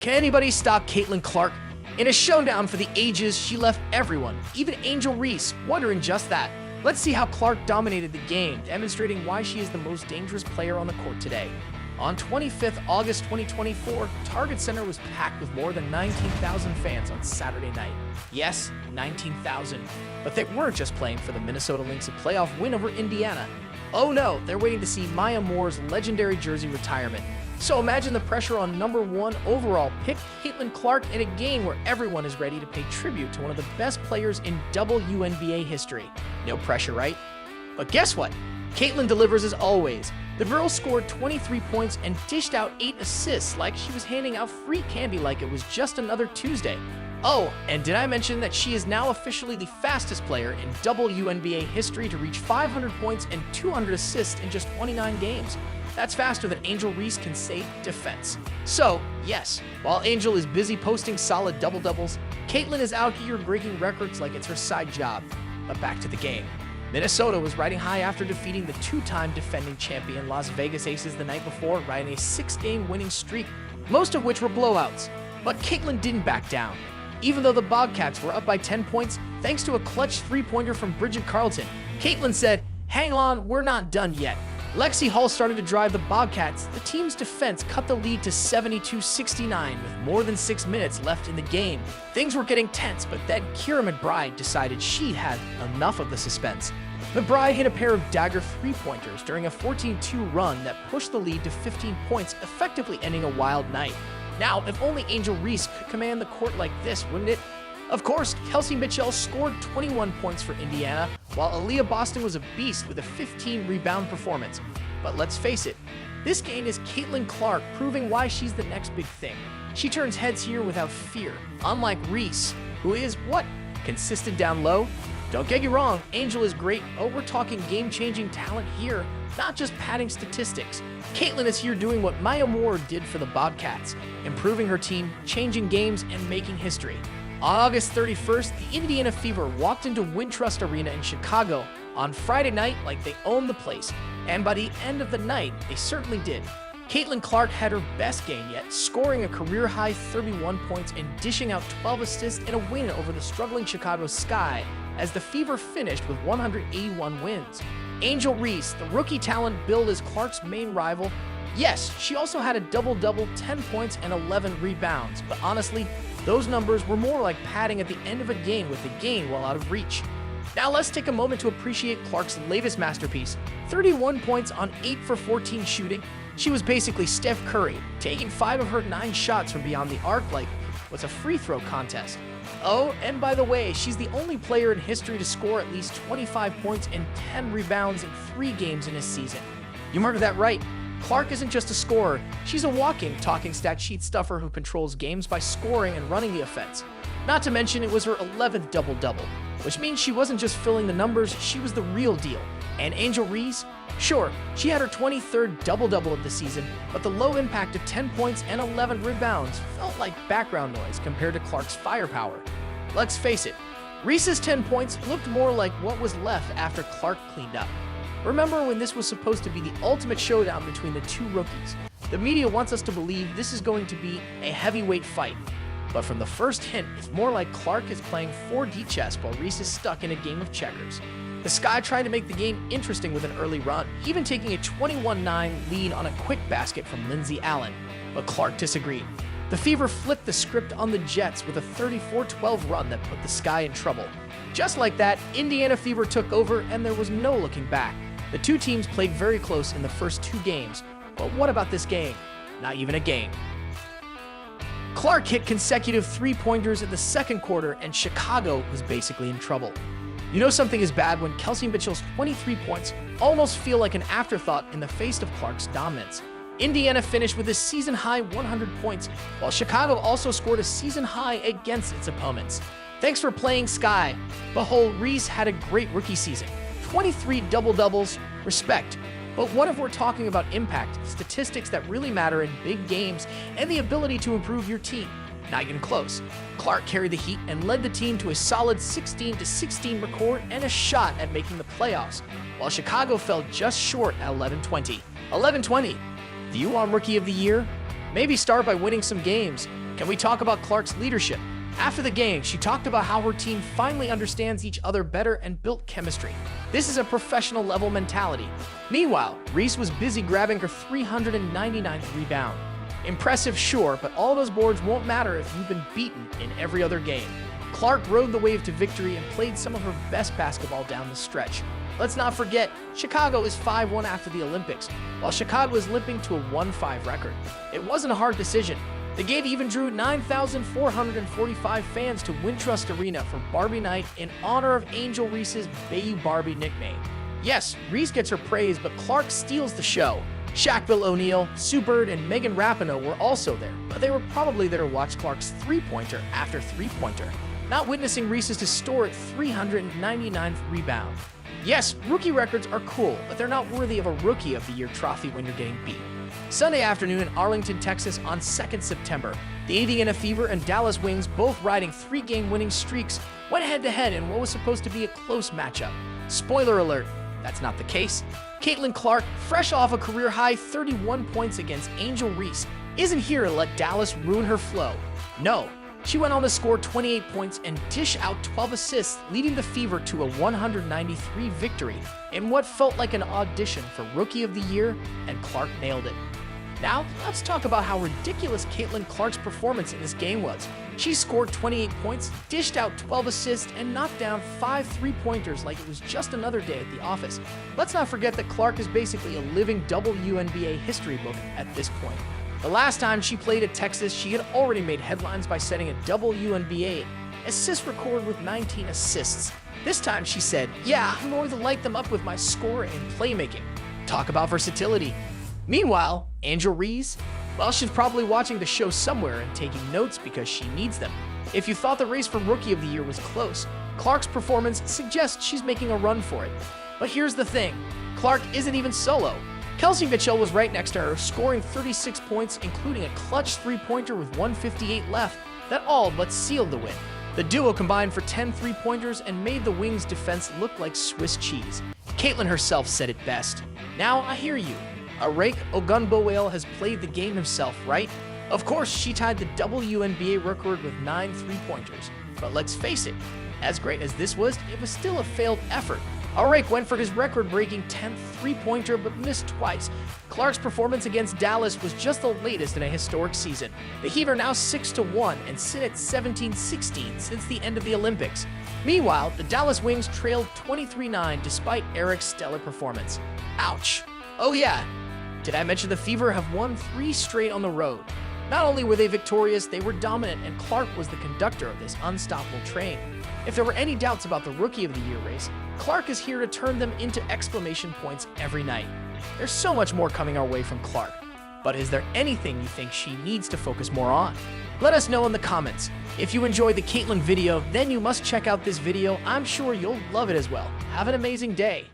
Can anybody stop Caitlin Clark? In a showdown for the ages, she left everyone, even Angel Reese, wondering just that. Let's see how Clark dominated the game, demonstrating why she is the most dangerous player on the court today. On 25th August 2024, Target Center was packed with more than 19,000 fans on Saturday night. Yes, 19,000. But they weren't just playing for the Minnesota Lynx' playoff win over Indiana. Oh no, they're waiting to see Maya Moore's legendary jersey retirement. So imagine the pressure on #1 overall pick Caitlin Clark in a game where everyone is ready to pay tribute to one of the best players in WNBA history. No pressure, right? But guess what? Caitlin delivers as always. The girl scored 23 points and dished out 8 assists like she was handing out free candy like it was just another Tuesday. Oh, and did I mention that she is now officially the fastest player in WNBA history to reach 500 points and 200 assists in just 29 games? That's faster than Angel Reese can say defense. So, yes, while Angel is busy posting solid double-doubles, Caitlin is out here breaking records like it's her side job. But back to the game. Minnesota was riding high after defeating the two-time defending champion Las Vegas Aces the night before, riding a 6-game winning streak, most of which were blowouts. But Caitlin didn't back down. Even though the Bobcats were up by 10 points, thanks to a clutch three-pointer from Bridget Carlton, Caitlin said, "Hang on, we're not done yet." Lexi Hall started to drive the Bobcats. The team's defense cut the lead to 72-69 with more than 6 minutes left in the game. Things were getting tense, but then Kira McBride decided she had enough of the suspense. McBride hit a pair of dagger three-pointers during a 14-2 run that pushed the lead to 15 points, effectively ending a wild night. Now, if only Angel Reese could command the court like this, wouldn't it? Of course, Kelsey Mitchell scored 21 points for Indiana, while Aaliyah Boston was a beast with a 15-rebound performance. But let's face it, this game is Caitlin Clark proving why she's the next big thing. She turns heads here without fear, unlike Reese, who is, what, consistent down low? Don't get you wrong, Angel is great, but we're talking game-changing talent here, not just padding statistics. Caitlin is here doing what Maya Moore did for the Bobcats, improving her team, changing games, and making history. On August 31st, the Indiana Fever walked into Wintrust Arena in Chicago on Friday night like they owned the place, and by the end of the night, they certainly did. Caitlin Clark had her best game yet, scoring a career-high 31 points and dishing out 12 assists in a win over the struggling Chicago Sky, as the Fever finished with 181 wins. Angel Reese, the rookie talent billed as Clark's main rival, yes, she also had a double-double, 10 points and 11 rebounds, but honestly, those numbers were more like padding at the end of a game with the game well out of reach. Now let's take a moment to appreciate Clark's latest masterpiece, 31 points on 8 for 14 shooting. She was basically Steph Curry, taking 5 of her 9 shots from beyond the arc like it was a free throw contest. Oh, and by the way, she's the only player in history to score at least 25 points and 10 rebounds in 3 games in a season. You heard that right. Clark isn't just a scorer, she's a walking, talking stat sheet stuffer who controls games by scoring and running the offense. Not to mention it was her 11th double-double, which means she wasn't just filling the numbers, she was the real deal. And Angel Reese? Sure, she had her 23rd double-double of the season, but the low impact of 10 points and 11 rebounds felt like background noise compared to Clark's firepower. Let's face it, Reese's 10 points looked more like what was left after Clark cleaned up. Remember when this was supposed to be the ultimate showdown between the two rookies? The media wants us to believe this is going to be a heavyweight fight. But from the first hint, it's more like Clark is playing 4D chess while Reese is stuck in a game of checkers. The Sky tried to make the game interesting with an early run, even taking a 21-9 lead on a quick basket from Lindsay Allen. But Clark disagreed. The Fever flipped the script on the Jets with a 34-12 run that put the Sky in trouble. Just like that, Indiana Fever took over and there was no looking back. The two teams played very close in the first 2 games, but what about this game? Not even a game. Clark hit consecutive three-pointers in the second quarter and Chicago was basically in trouble. You know something is bad when Kelsey Mitchell's 23 points almost feel like an afterthought in the face of Clark's dominance. Indiana finished with a season-high 100 points, while Chicago also scored a season-high against its opponents. Thanks for playing Sky. Behold, Reese had a great rookie season. 23 double-doubles, respect. But what if we're talking about impact, statistics that really matter in big games, and the ability to improve your team? Not even close. Clark carried the heat and led the team to a solid 16-16 record and a shot at making the playoffs, while Chicago fell just short at 11-20. 11-20. Do you want Rookie of the Year? Maybe start by winning some games. Can we talk about Clark's leadership? After the game, she talked about how her team finally understands each other better and built chemistry. This is a professional level mentality. Meanwhile, Reese was busy grabbing her 399th rebound. Impressive, sure, but all those boards won't matter if you've been beaten in every other game. Clark rode the wave to victory and played some of her best basketball down the stretch. Let's not forget, Chicago is 5-1 after the Olympics, while Chicago is limping to a 1-5 record. It wasn't a hard decision. The game even drew 9,445 fans to Wintrust Arena for Barbie Night in honor of Angel Reese's Bayou Barbie nickname. Yes, Reese gets her praise, but Clark steals the show. Shaquille O'Neal, Sue Bird, and Megan Rapinoe were also there, but they were probably there to watch Clark's three-pointer after three-pointer, not witnessing Reese's historic 399th rebound. Yes, rookie records are cool, but they're not worthy of a Rookie of the Year trophy when you're getting beat. Sunday afternoon in Arlington, Texas on 2nd September, the Indiana Fever and Dallas Wings, both riding 3-game winning streaks, went head-to-head in what was supposed to be a close matchup. Spoiler alert, that's not the case. Caitlin Clark, fresh off a career-high 31 points against Angel Reese, isn't here to let Dallas ruin her flow. No, she went on to score 28 points and dish out 12 assists, leading the Fever to a 193 victory in what felt like an audition for Rookie of the Year, and Clark nailed it. Now, let's talk about how ridiculous Caitlin Clark's performance in this game was. She scored 28 points, dished out 12 assists, and knocked down 5 3-pointers like it was just another day at the office. Let's not forget that Clark is basically a living WNBA history book at this point. The last time she played at Texas, she had already made headlines by setting a WNBA assist record with 19 assists. This time she said, "Yeah, I'm going to light them up with my score and playmaking." Talk about versatility. Meanwhile, Angel Reese, well, she's probably watching the show somewhere and taking notes because she needs them. If you thought the race for Rookie of the Year was close, Clark's performance suggests she's making a run for it. But here's the thing, Clark isn't even solo. Kelsey Mitchell was right next to her, scoring 36 points, including a clutch three-pointer with 1:58 left that all but sealed the win. The duo combined for 10 three-pointers and made the Wings' defense look like Swiss cheese. Caitlin herself said it best. Now I hear you. Arake Ogunbowale has played the game himself, right? Of course, she tied the WNBA record with 9 three-pointers. But let's face it, as great as this was, it was still a failed effort. Arake went for his record-breaking 10th three-pointer but missed twice. Clark's performance against Dallas was just the latest in a historic season. The Heat are now 6-1 and sit at 17-16 since the end of the Olympics. Meanwhile, the Dallas Wings trailed 23-9 despite Eric's stellar performance. Ouch. Oh yeah, did I mention the Fever have won 3 straight on the road? Not only were they victorious, they were dominant, and Clark was the conductor of this unstoppable train. If there were any doubts about the Rookie of the Year race, Clark is here to turn them into exclamation points every night. There's so much more coming our way from Clark, but is there anything you think she needs to focus more on? Let us know in the comments. If you enjoyed the Caitlin video, then you must check out this video. I'm sure you'll love it as well. Have an amazing day.